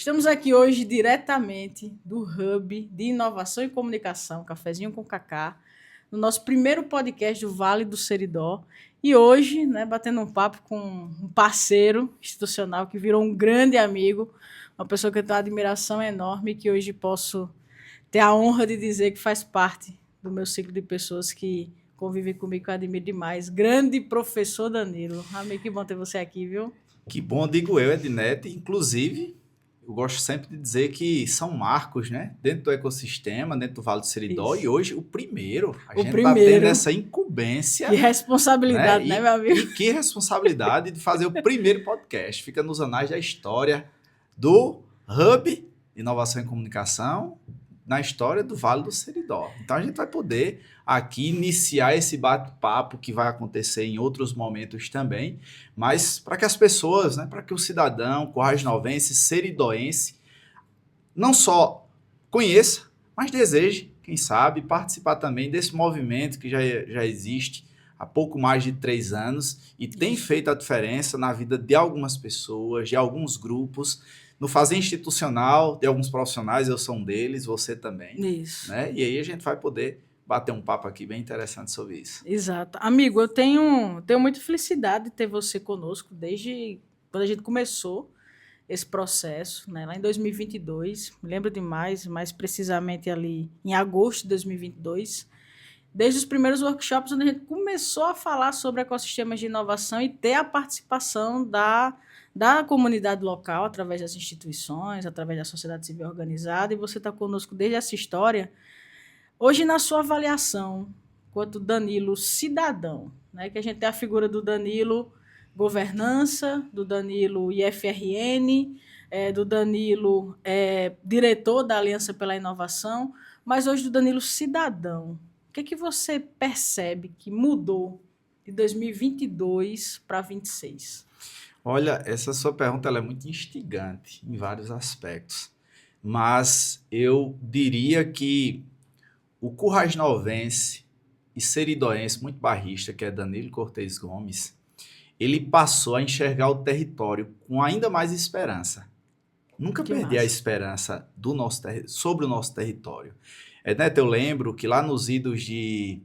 Estamos aqui hoje diretamente do Hub de Inovação e Comunicação, Cafezinho com Cacá, no nosso primeiro podcast do Vale do Seridó. E hoje, batendo um papo com um parceiro institucional que virou um grande amigo, uma pessoa que eu tenho uma admiração enorme e que hoje posso ter a honra de dizer que faz parte do meu ciclo de pessoas que convivem comigo, que eu admiro demais. Grande professor Danilo. Amigo, que bom ter você aqui, viu? Que bom, digo eu, Ednete. Inclusive, eu gosto sempre de dizer que são marcos, né? Dentro do ecossistema, dentro do Vale do Seridó. Isso. E hoje, o primeiro. A O gente está tendo primeiro. essa incumbência, Que responsabilidade, né? meu amigo? E que responsabilidade de fazer o primeiro podcast. Fica nos anais da história do Hub Inovação e Comunicação, na história do Vale do Seridó. Então, a gente vai poder aqui iniciar esse bate-papo que vai acontecer em outros momentos também, mas para que as pessoas, né, para que o cidadão corraginovense, seridoense, não só conheça, mas deseje, quem sabe, participar também desse movimento que já existe há pouco mais de 3 anos e tem feito a diferença na vida de algumas pessoas, de alguns grupos, no fazer institucional, de alguns profissionais, eu sou um deles, você também. Isso. Né? E aí a gente vai poder bater um papo aqui bem interessante sobre isso. Exato. Amigo, eu tenho muita felicidade de ter você conosco desde quando a gente começou esse processo, né? Lá em 2022, me lembro demais, mais precisamente ali em agosto de 2022, desde os primeiros workshops onde a gente começou a falar sobre ecossistemas de inovação e ter a participação da comunidade local, através das instituições, através da sociedade civil organizada, e você está conosco desde essa história. Hoje, na sua avaliação, quanto Danilo cidadão, né, que a gente tem a figura do Danilo governança, do Danilo IFRN, do Danilo diretor da Aliança pela Inovação, mas hoje do Danilo cidadão. O que você percebe que mudou de 2022 para 2026? Olha, essa sua pergunta ela é muito instigante em vários aspectos, mas eu diria que o curraginovense e seridoense muito barrista, que é Danilo Cortez Gomes, ele passou a enxergar o território com ainda mais esperança. Nunca perdi a esperança sobre o nosso território. Eu lembro que lá nos idos de,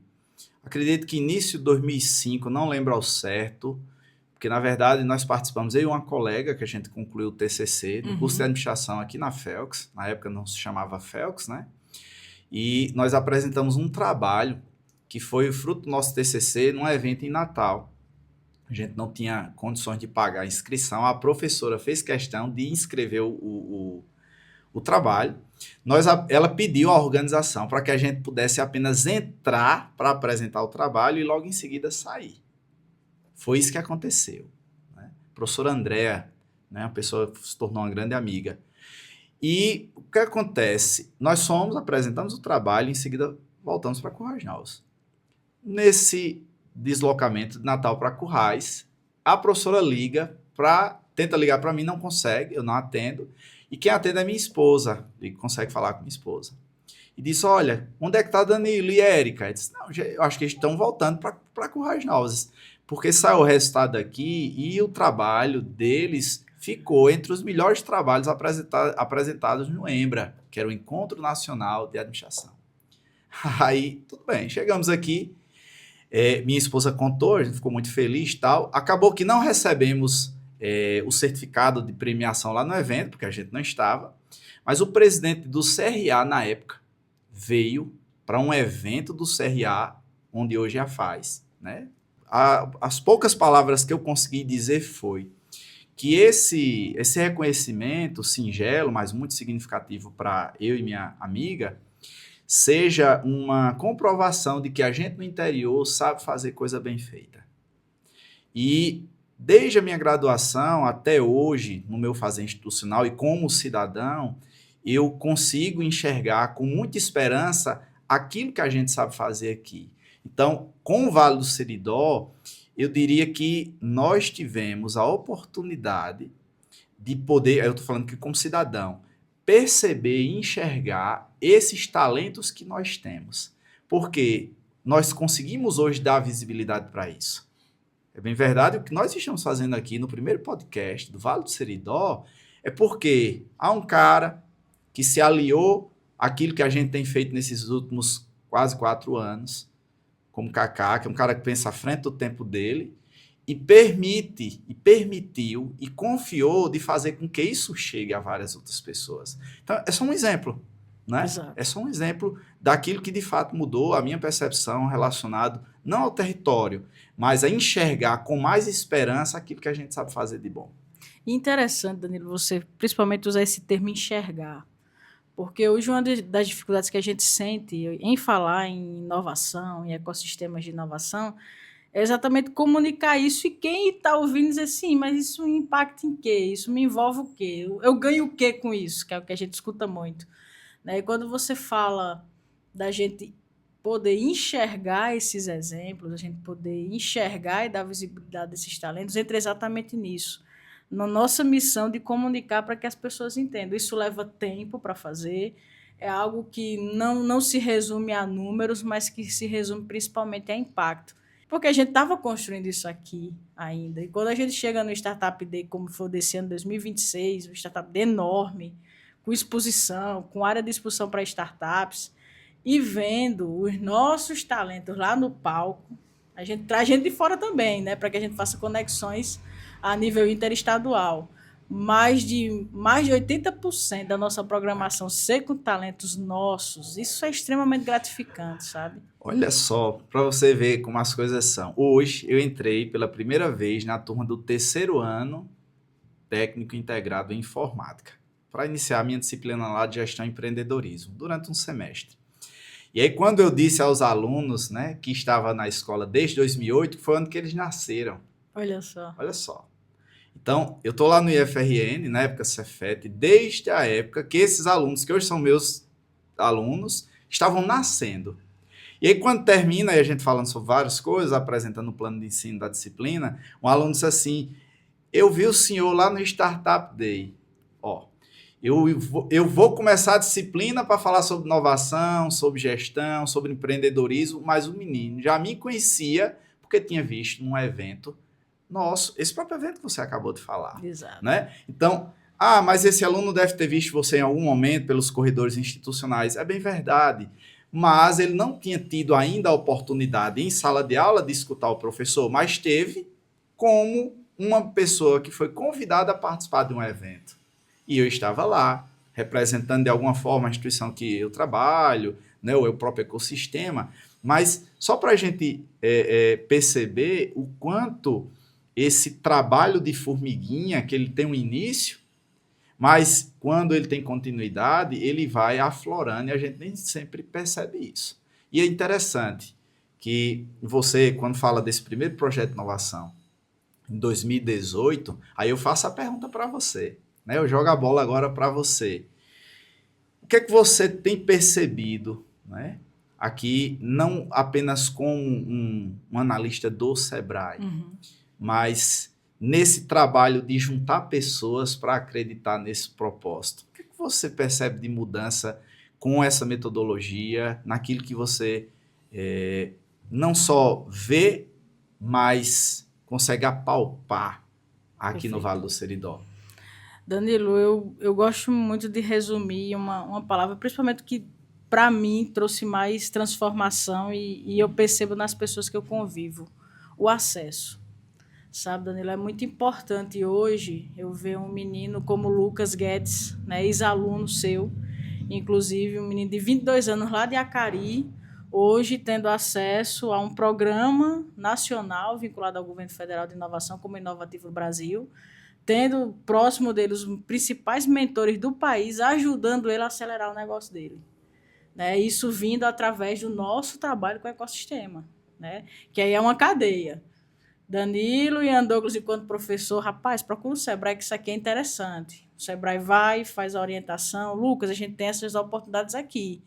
acredito que início de 2005, não lembro ao certo, porque na verdade nós participamos, eu e uma colega que a gente concluiu o TCC, no curso de administração aqui na FELX, na época não se chamava FELX, né? E nós apresentamos um trabalho que foi o fruto do nosso TCC num evento em Natal. A gente não tinha condições de pagar a inscrição, a professora fez questão de inscrever o trabalho. Ela pediu à organização para que a gente pudesse apenas entrar para apresentar o trabalho e logo em seguida sair. Foi isso que aconteceu. Né? A professora Andréa, né, uma pessoa que se tornou uma grande amiga. E o que acontece? Nós apresentamos o trabalho e em seguida voltamos para Currais Novos. Nesse deslocamento de Natal para Currais, a professora tenta ligar para mim, não consegue, eu não atendo, e quem atende é minha esposa, e consegue falar com minha esposa. E disse, olha, onde é que está Danilo e Érica? Eu disse, não, eu acho que eles estão voltando para Currais Novos, porque saiu o resultado aqui e o trabalho deles ficou entre os melhores trabalhos apresentados no EMBRA, que era o Encontro Nacional de Administração. Aí, tudo bem, chegamos aqui, minha esposa contou, a gente ficou muito feliz e tal. Acabou que não recebemos o certificado de premiação lá no evento, porque a gente não estava, mas o presidente do CRA, na época, veio para um evento do CRA, onde hoje a faz, né? As poucas palavras que eu consegui dizer foi que esse reconhecimento singelo, mas muito significativo para eu e minha amiga, seja uma comprovação de que a gente no interior sabe fazer coisa bem feita. E desde a minha graduação até hoje, no meu fazer institucional e como cidadão, eu consigo enxergar com muita esperança aquilo que a gente sabe fazer aqui. Então, com o Vale do Seridó, eu diria que nós tivemos a oportunidade de poder, eu estou falando que como cidadão, perceber e enxergar esses talentos que nós temos. Porque nós conseguimos hoje dar visibilidade para isso. É bem verdade, o que nós estamos fazendo aqui no primeiro podcast do Vale do Seridó É porque há um cara que se aliou àquilo que a gente tem feito nesses últimos quase 4 anos, como Kaká, que é um cara que pensa à frente do tempo dele, e permitiu e confiou de fazer com que isso chegue a várias outras pessoas. Então, é só um exemplo, né? É Exato. só um exemplo daquilo que de fato mudou a minha percepção relacionado não ao território, mas a enxergar com mais esperança aquilo que a gente sabe fazer de bom. E interessante, Danilo, você principalmente usar esse termo enxergar. Porque hoje uma das dificuldades que a gente sente em falar em inovação, em ecossistemas de inovação, é exatamente comunicar isso e quem está ouvindo dizer assim, mas isso impacta em quê? Isso me envolve o quê? Eu ganho o quê com isso? Que é o que a gente escuta muito. Né? E quando você fala da gente poder enxergar esses exemplos, a gente poder enxergar e dar visibilidade a esses talentos, entra exatamente nisso. Na nossa missão de comunicar para que as pessoas entendam. Isso leva tempo para fazer, é algo que não se resume a números, mas que se resume principalmente a impacto. Porque a gente estava construindo isso aqui ainda. E quando a gente chega no Startup Day, como foi desse ano 2026, um Startup Day enorme, com exposição, com área de exposição para startups, e vendo os nossos talentos lá no palco, a gente traz gente de fora também, né, para que a gente faça conexões a nível interestadual. Mais de 80% da nossa programação ser com talentos nossos, isso é extremamente gratificante, sabe? Olha só, para você ver como as coisas são. Hoje eu entrei pela primeira vez na turma do terceiro ano técnico integrado em informática, para iniciar a minha disciplina lá de gestão e empreendedorismo, durante um semestre. E aí, quando eu disse aos alunos, né, que estava na escola desde 2008, que foi o ano que eles nasceram. Olha só. Olha só. Então, eu estou lá no IFRN, na época Cefet, desde a época que esses alunos, que hoje são meus alunos, estavam nascendo. E aí, quando termina, e a gente falando sobre várias coisas, apresentando o plano de ensino da disciplina, um aluno disse assim: eu vi o senhor lá no Startup Day. Ó, eu vou começar a disciplina para falar sobre inovação, sobre gestão, sobre empreendedorismo, mas o menino já me conhecia porque tinha visto num evento nosso, esse próprio evento que você acabou de falar, Exato. né? Então, mas esse aluno deve ter visto você em algum momento pelos corredores institucionais. É bem verdade, mas ele não tinha tido ainda a oportunidade em sala de aula de escutar o professor, mas teve como uma pessoa que foi convidada a participar de um evento. E eu estava lá, representando de alguma forma a instituição que eu trabalho, né, ou o próprio ecossistema, mas só para a gente perceber o quanto esse trabalho de formiguinha, que ele tem um início, mas quando ele tem continuidade, ele vai aflorando e a gente nem sempre percebe isso. E é interessante que você, quando fala desse primeiro projeto de inovação, em 2018, aí eu faço a pergunta para você, né? Eu jogo a bola agora para você. O que é que você tem percebido, né? Aqui, não apenas como um analista do Sebrae, mas nesse trabalho de juntar pessoas para acreditar nesse propósito. O que é que você percebe de mudança com essa metodologia, naquilo que você não só vê, mas consegue apalpar aqui no Perfeito. Vale do Seridó? Danilo, eu gosto muito de resumir uma palavra, principalmente que, para mim, trouxe mais transformação e eu percebo nas pessoas que eu convivo: o acesso. Sabe, Danilo, é muito importante hoje eu ver um menino como Lucas Guedes, né, ex-aluno seu, inclusive um menino de 22 anos lá de Acari, hoje tendo acesso a um programa nacional vinculado ao governo federal de inovação, como Inovativo Brasil, tendo próximo dele os principais mentores do país, ajudando ele a acelerar o negócio dele. Né? Isso vindo através do nosso trabalho com o ecossistema, né? Que aí é uma cadeia. Danilo e Douglas, enquanto professor, rapaz, procura o Sebrae, que isso aqui é interessante. O Sebrae vai, faz a orientação. Lucas, a gente tem essas oportunidades aqui.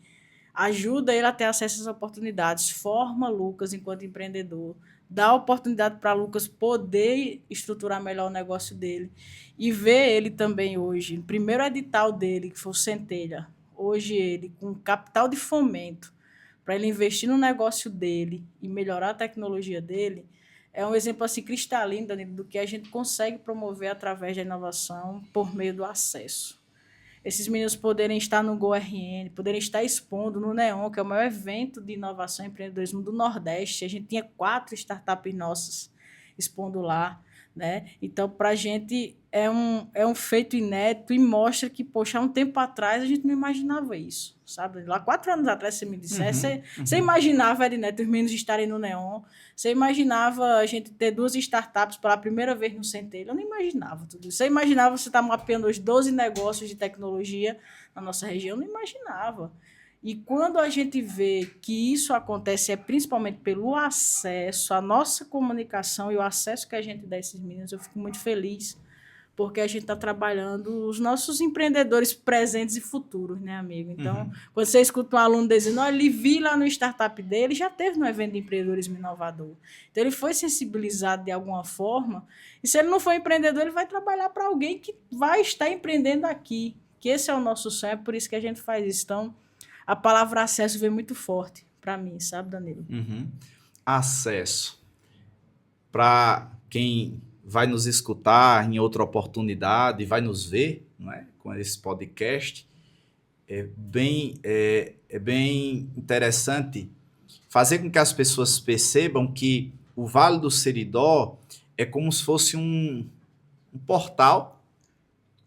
Ajuda ele a ter acesso às oportunidades. Forma Lucas enquanto empreendedor. Dá oportunidade para Lucas poder estruturar melhor o negócio dele. E ver ele também hoje, no primeiro edital dele, que foi o Centelha, hoje ele, com capital de fomento, para ele investir no negócio dele e melhorar a tecnologia dele, é um exemplo assim cristalino, Danilo, do que a gente consegue promover através da inovação por meio do acesso. Esses meninos poderem estar no GoRN, poderem estar expondo no NEON, que é o maior evento de inovação e empreendedorismo do Nordeste. A gente tinha 4 startups nossas expondo lá, né? Então, para a gente é um feito inédito e mostra que, poxa, há um tempo atrás a gente não imaginava isso, sabe? Lá 4 anos atrás, você me dissesse, você imaginava, Edneto, os meninos estarem no NEON, você imaginava a gente ter 2 startups pela primeira vez no Centelho? Eu não imaginava tudo isso. Você imaginava você estar mapeando os 12 negócios de tecnologia na nossa região? Eu não imaginava. E quando a gente vê que isso acontece, é principalmente pelo acesso, a nossa comunicação e o acesso que a gente dá a esses meninos, eu fico muito feliz, porque a gente está trabalhando os nossos empreendedores presentes e futuros, né, amigo? Então, quando você escuta um aluno dizendo, olha, ele vi lá no startup dele, já teve no evento de empreendedorismo inovador. Então, ele foi sensibilizado de alguma forma, e se ele não for empreendedor, ele vai trabalhar para alguém que vai estar empreendendo aqui, que esse é o nosso sonho, é por isso que a gente faz isso. Então, a palavra acesso vem muito forte para mim, sabe, Danilo? Acesso. Para quem vai nos escutar em outra oportunidade, vai nos ver, não é? Com esse podcast, é bem interessante fazer com que as pessoas percebam que o Vale do Seridó é como se fosse um portal,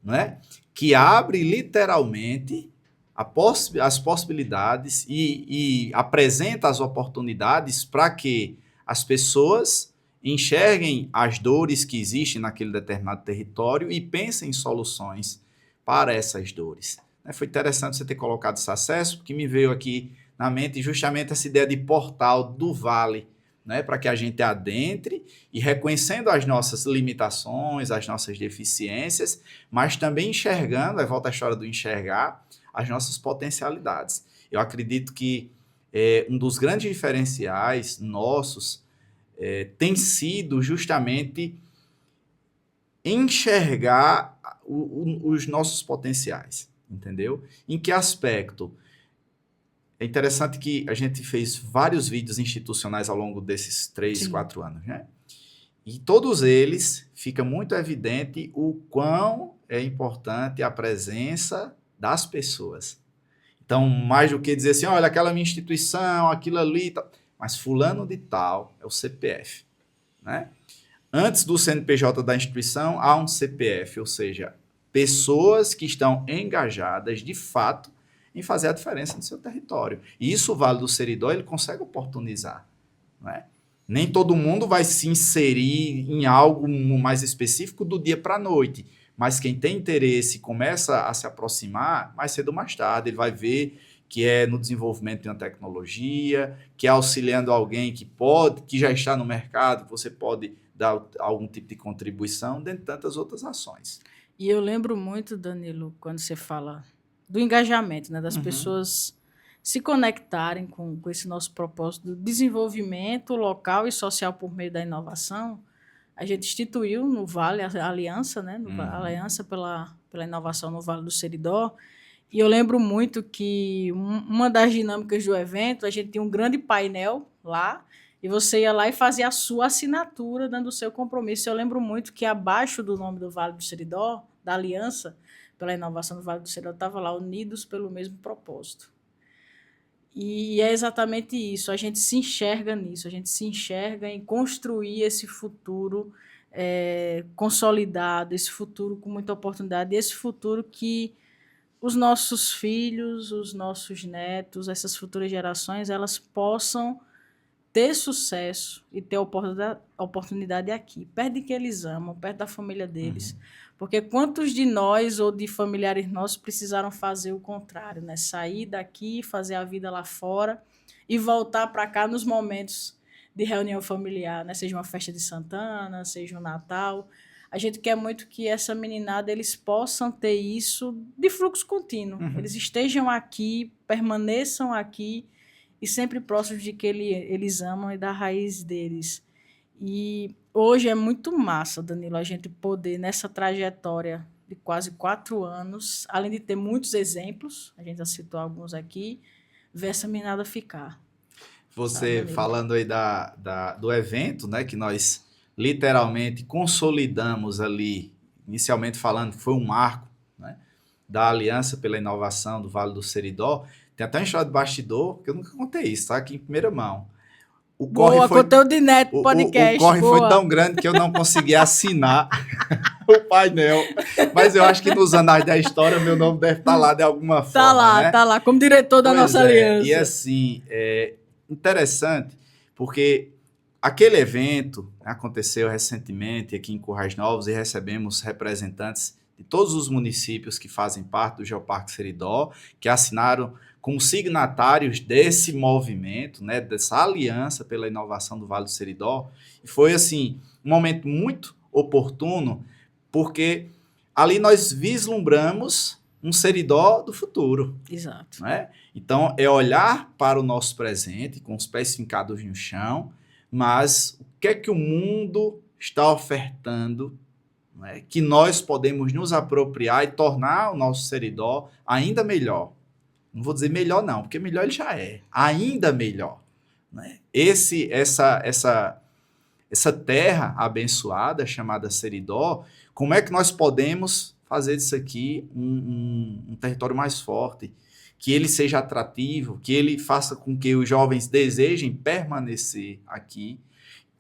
não é? Que abre literalmente as possibilidades e apresenta as oportunidades para que as pessoas enxerguem as dores que existem naquele determinado território e pensem em soluções para essas dores. Foi interessante você ter colocado esse acesso, porque me veio aqui na mente justamente essa ideia de portal do vale, né, para que a gente adentre e reconhecendo as nossas limitações, as nossas deficiências, mas também enxergando, aí volta a história do enxergar, as nossas potencialidades. Eu acredito que um dos grandes diferenciais nossos tem sido justamente enxergar os nossos potenciais, entendeu? Em que aspecto? É interessante que a gente fez vários vídeos institucionais ao longo desses 3, 4 anos, né? E todos eles fica muito evidente o quão é importante a presença das pessoas. Então, mais do que dizer assim, olha, aquela minha instituição, aquilo ali, tá, mas fulano de tal é o CPF, né? Antes do CNPJ da instituição, há um CPF, ou seja, pessoas que estão engajadas de fato em fazer a diferença no seu território. E isso o Vale do Seridó ele consegue oportunizar, não é? Nem todo mundo vai se inserir em algo mais específico do dia para a noite, mas quem tem interesse e começa a se aproximar, mais cedo ou mais tarde, ele vai ver que é no desenvolvimento de uma tecnologia, que é auxiliando alguém que já está no mercado, você pode dar algum tipo de contribuição, dentre tantas outras ações. E eu lembro muito, Danilo, quando você fala do engajamento, né, das pessoas se conectarem com esse nosso propósito do desenvolvimento local e social por meio da inovação. A gente instituiu no Vale a aliança, né, a aliança pela inovação no Vale do Seridó. E eu lembro muito que uma das dinâmicas do evento, a gente tinha um grande painel lá, e você ia lá e fazia a sua assinatura, dando o seu compromisso. Eu lembro muito que abaixo do nome do Vale do Seridó, da Aliança pela Inovação do Vale do Seridó, estava lá, Unidos pelo mesmo propósito. E é exatamente isso, a gente se enxerga nisso, a gente se enxerga em construir esse futuro consolidado, esse futuro com muita oportunidade, esse futuro que os nossos filhos, os nossos netos, essas futuras gerações, elas possam ter sucesso e ter oportunidade aqui, perto de que eles amam, perto da família deles. Porque quantos de nós ou de familiares nossos precisaram fazer o contrário, né? Sair daqui, fazer a vida lá fora e voltar para cá nos momentos de reunião familiar, né? Seja uma festa de Santana, seja um Natal. A gente quer muito que essa meninada eles possam ter isso de fluxo contínuo. Eles estejam aqui, permaneçam aqui e sempre próximos de que eles amam e da raiz deles. E hoje é muito massa, Danilo, a gente poder, nessa trajetória de quase 4 anos, além de ter muitos exemplos, a gente já citou alguns aqui, ver essa meninada ficar. você amigo? falando aí do evento, né, que nós literalmente consolidamos ali, inicialmente falando que foi um marco, né, da Aliança pela Inovação do Vale do Seridó. Tem até uma história de bastidor, que eu nunca contei isso, tá? Aqui em primeira mão. O corre Boa, foi, conteúdo de neto, o podcast, corre foi boa. tão grande que eu não consegui assinar o painel. Mas eu acho que nos anais da história meu nome deve estar lá de alguma forma, né? Tá lá, como diretor da Pois nossa é, e aliança. assim, é interessante, porque aquele evento aconteceu recentemente aqui em Currais Novos e recebemos representantes de todos os municípios que fazem parte do Geoparque Seridó, que assinaram como signatários desse movimento, né, dessa aliança pela inovação do Vale do Seridó. E foi, assim, um momento muito oportuno, porque ali nós vislumbramos um Seridó do futuro. Exato. Né? Então, é olhar para o nosso presente, com os pés fincados no chão, mas o que é que o mundo está ofertando, né, que nós podemos nos apropriar e tornar o nosso Seridó ainda melhor. Não vou dizer melhor não, porque melhor ele já é. Ainda melhor. Né? Essa terra abençoada, chamada Seridó, como é que nós podemos fazer disso aqui um território mais forte? Que ele seja atrativo, que ele faça com que os jovens desejem permanecer aqui.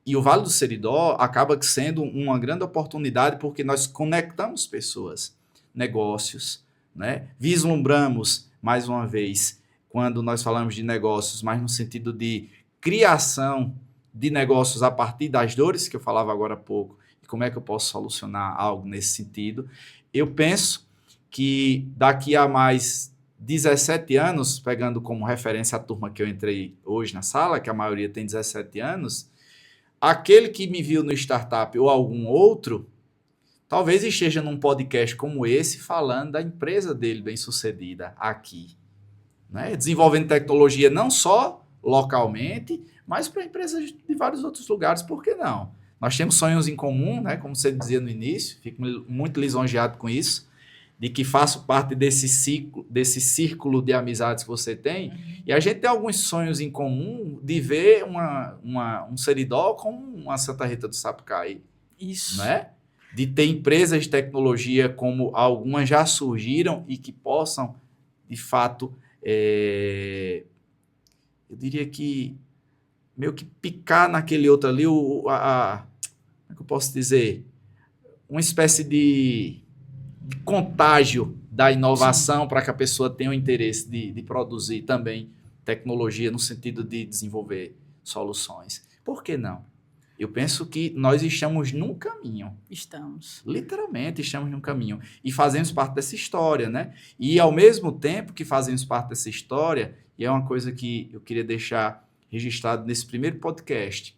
E o Vale do Seridó acaba sendo uma grande oportunidade porque nós conectamos pessoas, negócios, né? Vislumbramos, mais uma vez, quando nós falamos de negócios, mas no sentido de criação de negócios a partir das dores que eu falava agora há pouco, e como é que eu posso solucionar algo nesse sentido. Eu penso que daqui a mais 17 anos, pegando como referência a turma que eu entrei hoje na sala, que a maioria tem 17 anos, aquele que me viu no startup ou algum outro, talvez esteja num podcast como esse falando da empresa dele bem-sucedida aqui, né? Desenvolvendo tecnologia não só localmente, mas para empresas de vários outros lugares, por que não? Nós temos sonhos em comum, né? Como você dizia no início, fico muito lisonjeado com isso, de que faço parte desse círculo de amizades que você tem, e a gente tem alguns sonhos em comum de ver um Seridó como uma Santa Rita do Sapucaí. Isso. Né? De ter empresas de tecnologia como algumas já surgiram e que possam, de fato, eu diria que meio que picar naquele outro ali, como é que eu posso dizer? Uma espécie de contágio da inovação para que a pessoa tenha o interesse de produzir também tecnologia no sentido de desenvolver soluções. Por que não? Eu penso que nós estamos num caminho. Estamos. Literalmente estamos num caminho. E fazemos parte dessa história, né? E ao mesmo tempo que fazemos parte dessa história, e é uma coisa que eu queria deixar registrado nesse primeiro podcast,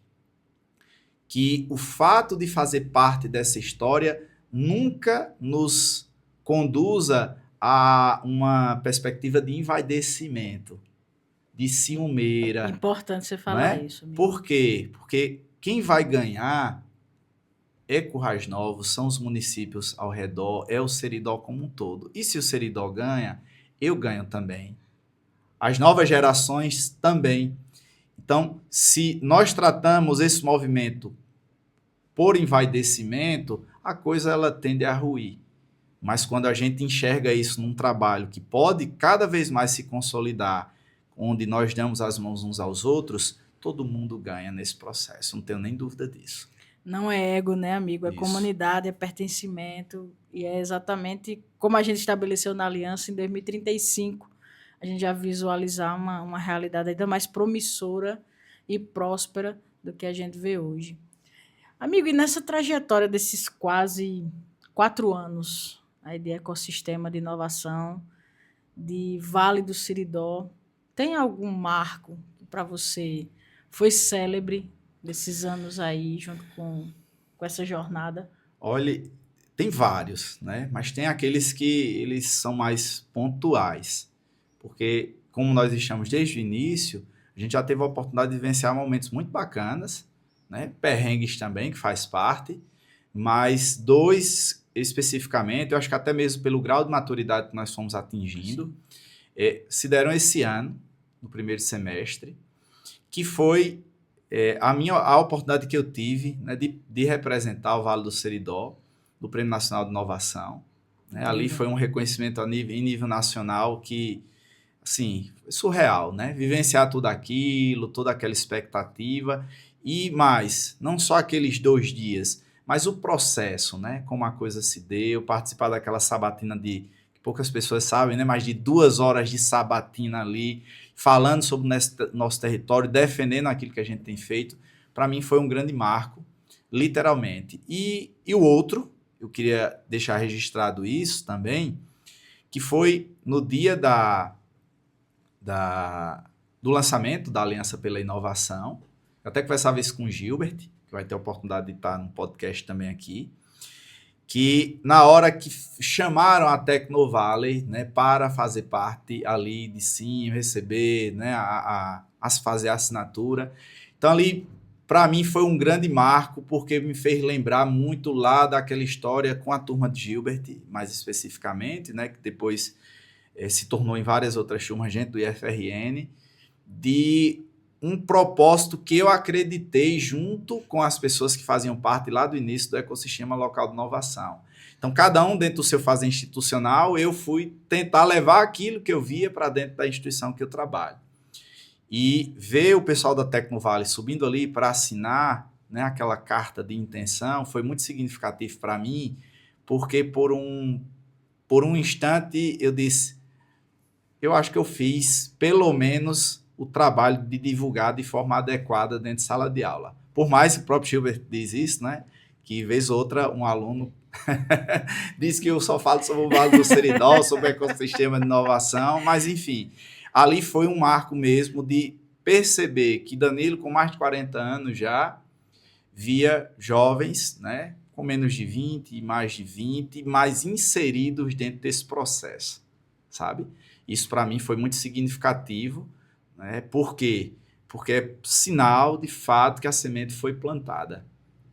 que o fato de fazer parte dessa história nunca nos conduza a uma perspectiva de envaidecimento, de ciumeira. Importante você Não falar é? isso. Amigo. Por quê? Porque quem vai ganhar é Currais Novos, são os municípios ao redor, é o Seridó como um todo. E se o Seridó ganha, eu ganho também. As novas gerações também. Então, se nós tratamos esse movimento por envaidecimento, a coisa ela tende a ruir. Mas quando a gente enxerga isso num trabalho que pode cada vez mais se consolidar, onde nós damos as mãos uns aos outros, todo mundo ganha nesse processo, não tenho nem dúvida disso. Não é ego, né, amigo? É Isso. Comunidade, é pertencimento. E é exatamente como a gente estabeleceu na Aliança em 2035. A gente já visualizar uma realidade ainda mais promissora e próspera do que a gente vê hoje. Amigo, e nessa trajetória desses quase 4 anos aí de ecossistema de inovação, de Vale do Seridó, tem algum marco que para você foi célebre desses anos aí, junto com essa jornada? Olha, tem vários, né? Mas tem aqueles que eles são mais pontuais. Porque, como nós estamos desde o início, a gente já teve a oportunidade de vivenciar momentos muito bacanas, né? Perrengues também, que faz parte, mas dois especificamente, eu acho que até mesmo pelo grau de maturidade que nós fomos atingindo, se deram esse ano, no primeiro semestre, que foi a oportunidade que eu tive, né, de representar o Vale do Seridó, do Prêmio Nacional de Inovação. Né? Ali foi um reconhecimento em nível nacional que, assim, foi surreal, né? Vivenciar tudo aquilo, toda aquela expectativa e mais, não só aqueles 2 dias, mas o processo, né? Como a coisa se deu, participar daquela sabatina que poucas pessoas sabem, né? Mais de 2 horas de sabatina ali, falando sobre o nosso território, defendendo aquilo que a gente tem feito. Para mim foi um grande marco, literalmente. E o outro, eu queria deixar registrado isso também, que foi no dia do lançamento da Aliança pela Inovação. Eu até conversava isso com o Gilbert, que vai ter a oportunidade de estar no podcast também aqui, que na hora que chamaram a Tecnovalley, né, para fazer parte ali de sim, receber, né, fazer a assinatura. Então ali, para mim, foi um grande marco, porque me fez lembrar muito lá daquela história com a turma de Gilbert, mais especificamente, né, que depois se tornou em várias outras turmas, gente do IFRN, de um propósito que eu acreditei junto com as pessoas que faziam parte lá do início do ecossistema local de inovação. Então, cada um dentro do seu fazer institucional, eu fui tentar levar aquilo que eu via para dentro da instituição que eu trabalho. E ver o pessoal da Tecnovalley subindo ali para assinar, né, aquela carta de intenção foi muito significativo para mim, porque por um instante eu disse, eu acho que eu fiz pelo menos o trabalho de divulgar de forma adequada dentro de sala de aula. Por mais que o próprio Gilbert diz isso, né? Que vez ou outra um aluno diz que eu só falo sobre o Vale do Seridó, sobre o ecossistema de inovação, mas enfim, ali foi um marco mesmo de perceber que Danilo, com mais de 40 anos já, via jovens, né? Com menos de 20 e mais de 20, mais inseridos dentro desse processo, sabe? Isso para mim foi muito significativo, né? Por quê? Porque é sinal de fato que a semente foi plantada,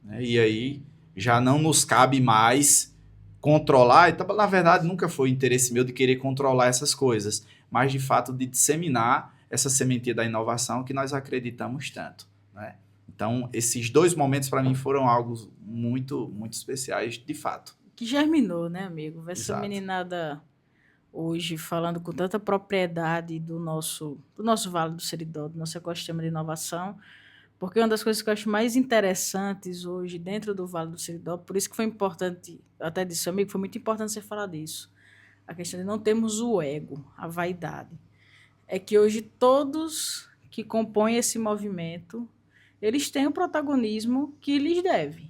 né? E aí já não nos cabe mais controlar, então, na verdade nunca foi interesse meu de querer controlar essas coisas, mas de fato de disseminar essa sementinha da inovação que nós acreditamos tanto, né? Então, esses 2 momentos para mim foram algo muito, muito especiais, de fato. Que germinou, né, amigo? Essa Exato. meninada hoje falando com tanta propriedade do nosso Vale do Seridó, do nosso ecossistema de inovação, porque uma das coisas que eu acho mais interessantes hoje dentro do Vale do Seridó, por isso que foi importante, eu até disse, amigo, foi muito importante você falar disso, a questão de não termos o ego, a vaidade. É que hoje todos que compõem esse movimento, eles têm o protagonismo que lhes deve.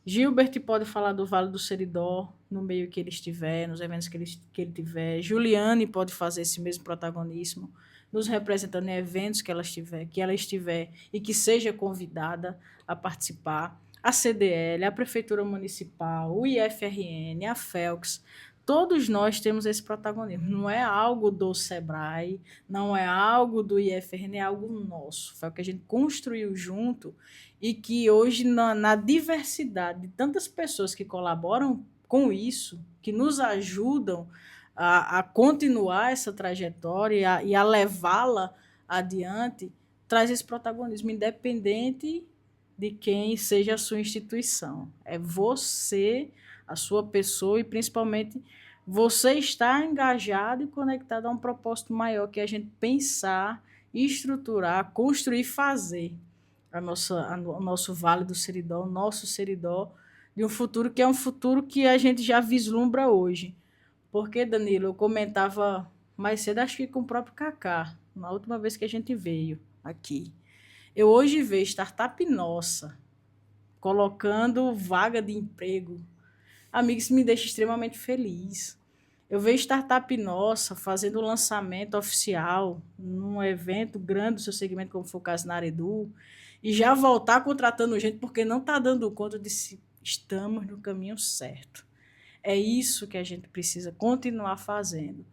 Gilbert pode falar do Vale do Seridó no meio que ele estiver, nos eventos que ele tiver. Juliane pode fazer esse mesmo protagonismo, nos representando em eventos que ela estiver e que seja convidada a participar. A CDL, a Prefeitura Municipal, o IFRN, a FELX, todos nós temos esse protagonismo. Não é algo do SEBRAE, não é algo do IFRN, é algo nosso. Foi o que a gente construiu junto e que hoje, na diversidade de tantas pessoas que colaboram com isso, que nos ajudam a continuar essa trajetória e a levá-la adiante, traz esse protagonismo, independente de quem seja a sua instituição. É você, a sua pessoa e principalmente você estar engajado e conectado a um propósito maior, que é a gente pensar, estruturar, construir e fazer o nosso Vale do Seridó, o nosso Seridó, de um futuro que é um futuro que a gente já vislumbra hoje. Porque, Danilo, eu comentava mais cedo, acho que com o próprio Kaká, na última vez que a gente veio aqui. Eu hoje vejo startup nossa colocando vaga de emprego. Amigo, isso me deixa extremamente feliz. Eu vejo startup nossa fazendo o lançamento oficial num evento grande do seu segmento, como foi o caso na Aredu, e já voltar contratando gente porque não está dando conta de se estamos no caminho certo. É isso que a gente precisa continuar fazendo.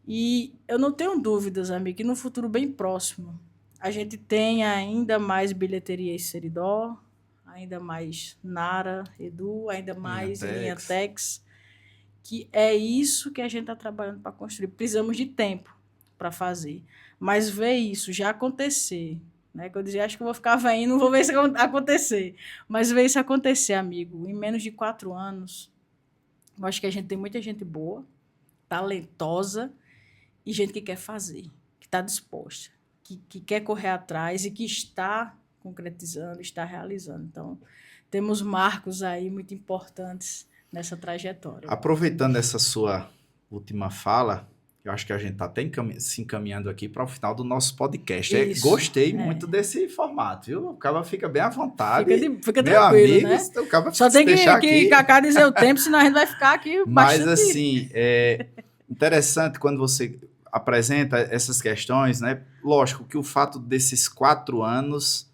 E eu não tenho dúvidas, amigo, que no futuro bem próximo a gente tem ainda mais bilheteria e Seridó, ainda mais Nara, Edu, ainda mais Linha Tex, que é isso que a gente está trabalhando para construir. Precisamos de tempo, para fazer. Mas ver isso já acontecer, né? Que eu dizia, acho que eu vou ficar velhinho, não vou ver isso acontecer. Mas ver isso acontecer, amigo, em menos de 4 anos, eu acho que a gente tem muita gente boa, talentosa e gente que quer fazer, que está disposta, que quer correr atrás e que está concretizando, está realizando. Então, temos marcos aí muito importantes nessa trajetória. Aproveitando essa sua última fala, eu acho que a gente está até se encaminhando aqui para o final do nosso podcast. Gostei muito desse formato, viu? O cara fica bem à vontade. Fica tranquilo, amigo, né? O cara só tem que Cacá dizer o tempo, senão a gente vai ficar aqui bastante... Mas, assim, é interessante quando você apresenta essas questões, né? Lógico que o fato desses 4 anos,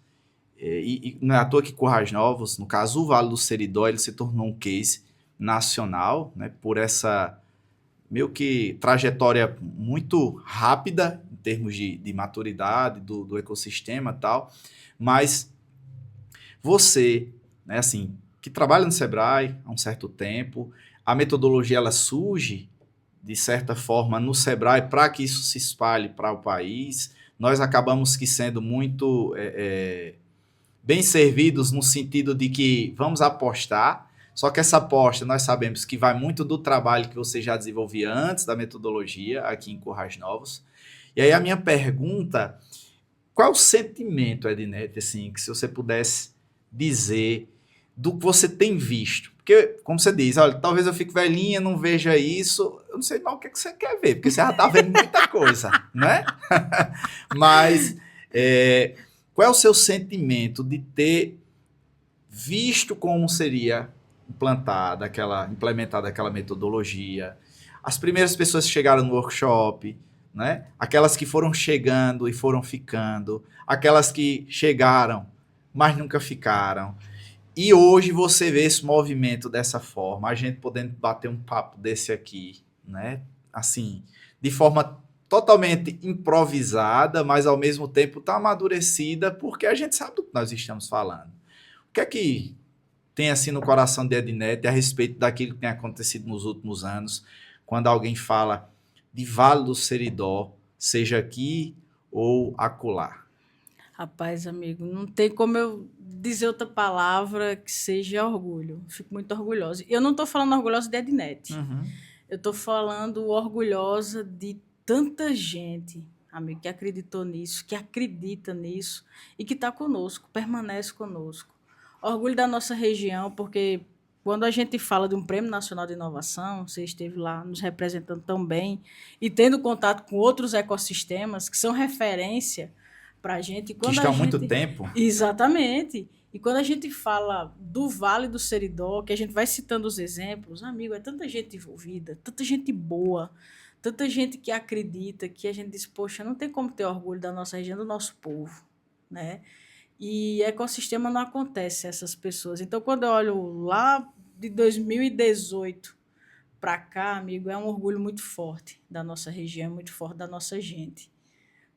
e não é à toa que Currais Novos, no caso o Vale do Seridó, ele se tornou um case nacional, né? Por essa meio que trajetória muito rápida em termos de maturidade do ecossistema e tal, mas você, né, assim, que trabalha no Sebrae há um certo tempo, a metodologia ela surge de certa forma no Sebrae para que isso se espalhe para o país. Nós acabamos que sendo muito bem servidos no sentido de que vamos apostar, só que essa aposta nós sabemos que vai muito do trabalho que você já desenvolvia antes da metodologia aqui em Currais Novos. E aí a minha pergunta, qual é o sentimento, Ednete, assim, que se você pudesse dizer do que você tem visto? Porque, como você diz, olha, talvez eu fique velhinha, não veja isso, eu não sei mal o que você quer ver, porque você já está vendo muita coisa, né? Mas qual é o seu sentimento de ter visto como seria implementada aquela metodologia, as primeiras pessoas que chegaram no workshop, né? Aquelas que foram chegando e foram ficando, aquelas que chegaram, mas nunca ficaram. E hoje você vê esse movimento dessa forma, a gente podendo bater um papo desse aqui, né? Assim, de forma totalmente improvisada, mas ao mesmo tempo tá amadurecida, porque a gente sabe do que nós estamos falando. O que é que tem assim no coração de Ednete a respeito daquilo que tem acontecido nos últimos anos, quando alguém fala de Vale do Seridó, seja aqui ou acolá? Rapaz, amigo, não tem como eu dizer outra palavra que seja orgulho. Fico muito orgulhosa. Eu não estou falando orgulhosa de Ednete. Eu estou falando orgulhosa de tanta gente, amigo, que acreditou nisso, que acredita nisso e que está conosco, permanece conosco. Orgulho da nossa região, porque quando a gente fala de um Prêmio Nacional de Inovação, você esteve lá nos representando tão bem e tendo contato com outros ecossistemas que são referência para a gente. Que estão há muito tempo. Exatamente. E quando a gente fala do Vale do Seridó, que a gente vai citando os exemplos, amigo, é tanta gente envolvida, tanta gente boa, tanta gente que acredita, que a gente diz, poxa, não tem como ter orgulho da nossa região, do nosso povo, né? E ecossistema não acontece essas pessoas. Então, quando eu olho lá de 2018 para cá, amigo, é um orgulho muito forte da nossa região, muito forte da nossa gente.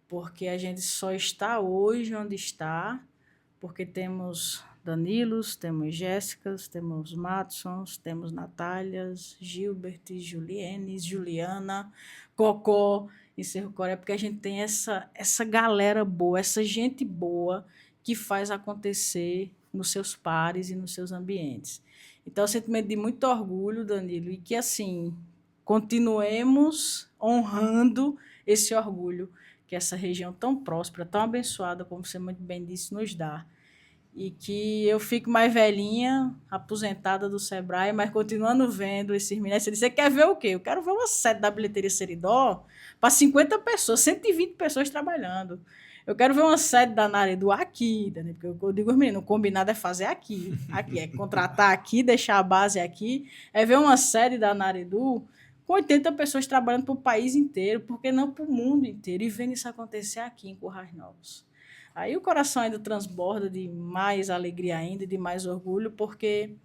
Porque a gente só está hoje onde está, porque temos Danilos, temos Jéssicas, temos Matsons, temos Natálias, Gilbert, Julienes, Juliana, Cocó em Cerro Coré, porque a gente tem essa galera boa, essa gente boa que faz acontecer nos seus pares e nos seus ambientes. Então, é um sentimento de muito orgulho, Danilo, e que, assim, continuemos honrando esse orgulho que essa região tão próspera, tão abençoada, como você muito bem disse, nos dá. E que eu fico mais velhinha, aposentada do Sebrae, mas continuando vendo esses meninos. Você disse, você quer ver o quê? Eu quero ver uma sede da Bilheteria Seridó para 50 pessoas, 120 pessoas trabalhando. Eu quero ver uma sede da Naredu aqui, né? Porque eu digo aos meninos, o combinado é fazer aqui. Aqui é contratar aqui, deixar a base aqui. É ver uma sede da Naredu com 80 pessoas trabalhando para o país inteiro, porque não para o mundo inteiro, e vendo isso acontecer aqui em Currais Novos. Aí o coração ainda transborda de mais alegria ainda, de mais orgulho, porque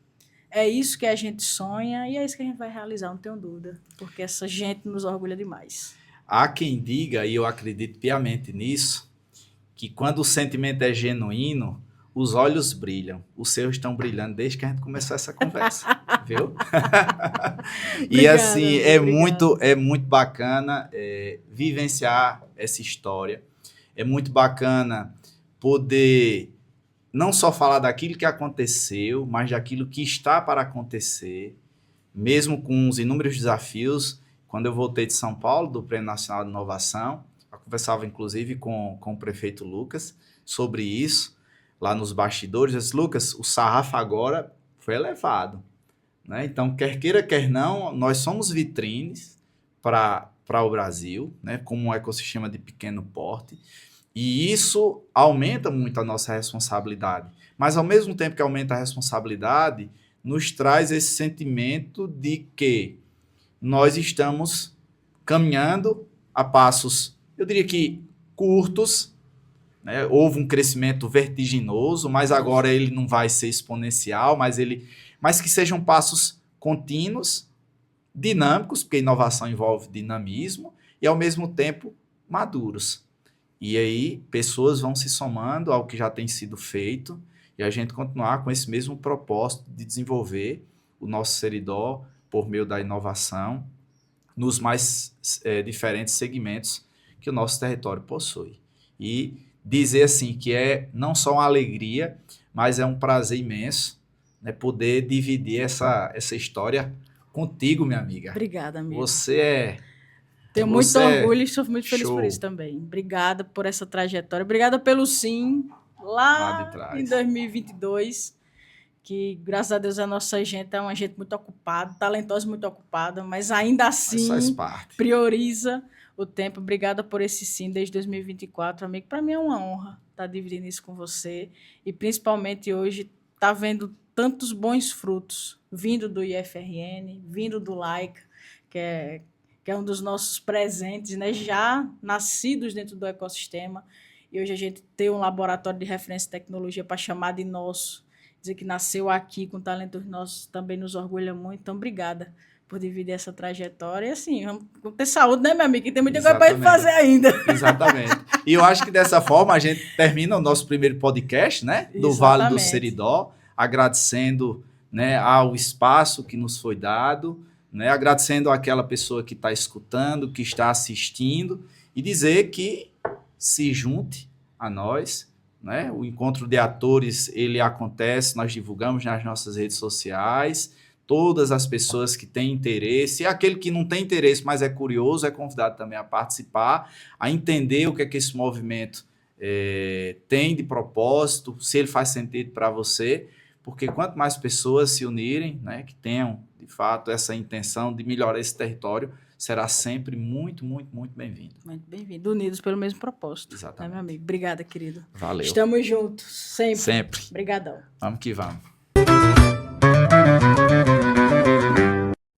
é isso que a gente sonha e é isso que a gente vai realizar, não tenho dúvida, porque essa gente nos orgulha demais. Há quem diga, e eu acredito piamente nisso, que quando o sentimento é genuíno, os olhos brilham. Os seus estão brilhando desde que a gente começou essa conversa. Viu? E Obrigada, assim, obrigada. é muito bacana vivenciar essa história. É muito bacana poder não só falar daquilo que aconteceu, mas daquilo que está para acontecer, mesmo com os inúmeros desafios. Quando eu voltei de São Paulo, do Prêmio Nacional de Inovação, eu conversava inclusive com o prefeito Lucas sobre isso, lá nos bastidores. Eu disse, Lucas, o sarrafo agora foi elevado, né? Então, quer queira, quer não, nós somos vitrines para o Brasil, né? Como um ecossistema de pequeno porte, e isso aumenta muito a nossa responsabilidade. Mas, ao mesmo tempo que aumenta a responsabilidade, nos traz esse sentimento de que nós estamos caminhando a passos, eu diria que curtos, né? Houve um crescimento vertiginoso, mas agora ele não vai ser exponencial, mas que sejam passos contínuos, dinâmicos, porque inovação envolve dinamismo, e ao mesmo tempo maduros. E aí pessoas vão se somando ao que já tem sido feito e a gente continuar com esse mesmo propósito de desenvolver o nosso Seridó por meio da inovação nos mais diferentes segmentos que o nosso território possui. E dizer assim que é não só uma alegria, mas é um prazer imenso, né, poder dividir essa história contigo, minha amiga. Obrigada, amigo. Tenho muito Você é orgulho e estou muito feliz por isso show também. Obrigada por essa trajetória. Obrigada pelo sim, lá de lá em trás. 2022, que graças a Deus a nossa gente é uma gente muito ocupada, talentosa, muito ocupada, mas ainda Mas faz assim parte. prioriza o tempo. Obrigada por esse sim desde 2024, amigo. Para mim é uma honra estar dividindo isso com você e principalmente hoje estar vendo tantos bons frutos vindo do IFRN, vindo do Laika, que é um dos nossos presentes, né, já nascidos dentro do ecossistema. E hoje a gente tem um laboratório de referência de tecnologia para chamar de nosso, dizer que nasceu aqui com talentos nossos, também nos orgulha muito. Então, obrigada por dividir essa trajetória. E assim, vamos ter saúde, né, meu amigo? Que tem muita coisa para fazer ainda. Exatamente. E eu acho que dessa forma a gente termina o nosso primeiro podcast, né, do Vale do Seridó, agradecendo, né, ao espaço que nos foi dado, né, agradecendo àquela pessoa que está escutando, que está assistindo, e dizer que se junte a nós, né? O encontro de atores, ele acontece, nós divulgamos nas nossas redes sociais, todas as pessoas que têm interesse, e aquele que não tem interesse, mas é curioso, é convidado também a participar, a entender o que é que esse movimento tem de propósito, se ele faz sentido para você, porque quanto mais pessoas se unirem, né, que tenham, de fato, essa intenção de melhorar esse território, será sempre muito, muito, muito bem-vindo. Muito bem-vindo. Unidos pelo mesmo propósito. Exatamente. Né, meu amigo? Obrigada, querido. Valeu. Estamos juntos, sempre. Sempre. Obrigadão. Vamos que vamos.